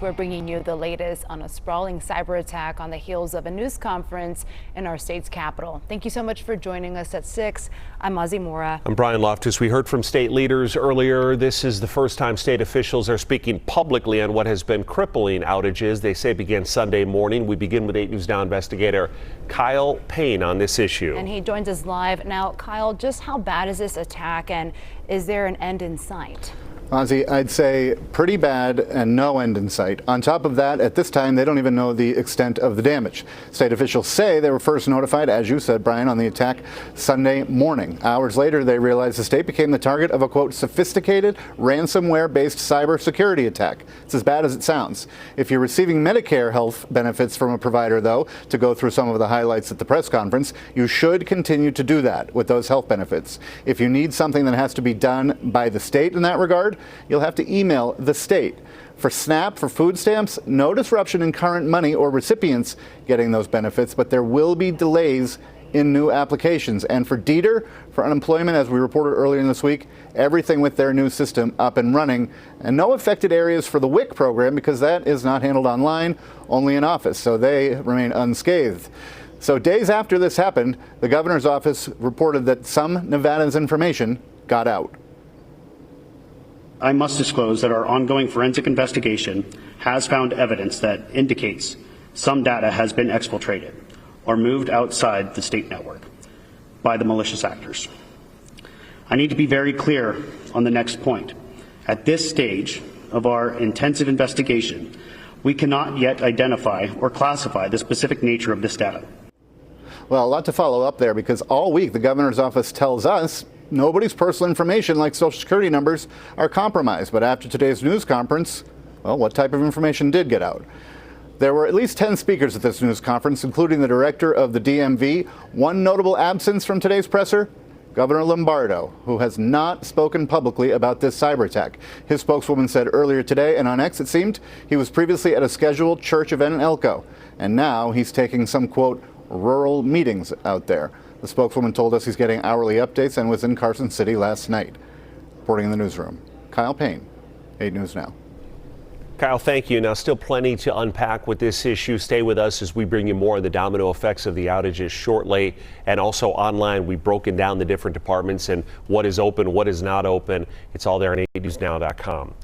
we're bringing you the latest on a sprawling cyber attack on the heels of a news conference in our state's capital. Thank you so much for joining us at 6. I'm Ozzie Mora. I'm Brian Loftus. We heard from state leaders earlier. This is the first time state officials are speaking publicly on what has been crippling outages. They say began Sunday morning. We begin with 8 News Now investigator Kyle Payne on this issue. And he joins us live. Now, Kyle, just how bad is this attack, and is there an end in sight? Ozzie, I'd say pretty bad and no end in sight. On top of that, at this time, they don't even know the extent of the damage. State officials say they were first notified, as you said, Brian, on the attack Sunday morning. Hours later, they realized the state became the target of a, quote, sophisticated ransomware-based cybersecurity attack. It's as bad as it sounds. If you're receiving Medicare health benefits from a provider, though, to go through some of the highlights at the press conference, you should continue to do that with those health benefits. If you need something that has to be done by the state in that regard, you'll have to email the state. For SNAP, for food stamps, no disruption in current money or recipients getting those benefits, but there will be delays in new applications. And for DETR, for unemployment, as we reported earlier in this week, everything with their new system up and running, and no affected areas for the WIC program because that is not handled online, only in office, so they remain unscathed. So days after this happened, the governor's office reported that some Nevada's information got out. I must disclose that our ongoing forensic investigation has found evidence that indicates some data has been exfiltrated or moved outside the state network by the malicious actors. I need to be very clear on the next point. At this stage of our intensive investigation, we cannot yet identify or classify the specific nature of this data. Well, a lot to follow up there because all week the governor's office tells us nobody's personal information like social security numbers are compromised. But after today's news conference, well, what type of information did get out? There were at least 10 speakers at this news conference, including the director of the DMV. One notable absence from today's presser, Governor Lombardo, who has not spoken publicly about this cyber attack. His spokeswoman said earlier today, and on X it seemed, he was previously at a scheduled church event in Elko, and now he's taking some, quote, rural meetings out there. The spokeswoman told us he's getting hourly updates and was in Carson City last night. Reporting in the newsroom, Kyle Payne, 8 News Now. Kyle, thank you. Now, still plenty to unpack with this issue. Stay with us as we bring you more of the domino effects of the outages shortly. And also online, we've broken down the different departments and what is open, what is not open. It's all there on 8newsnow.com.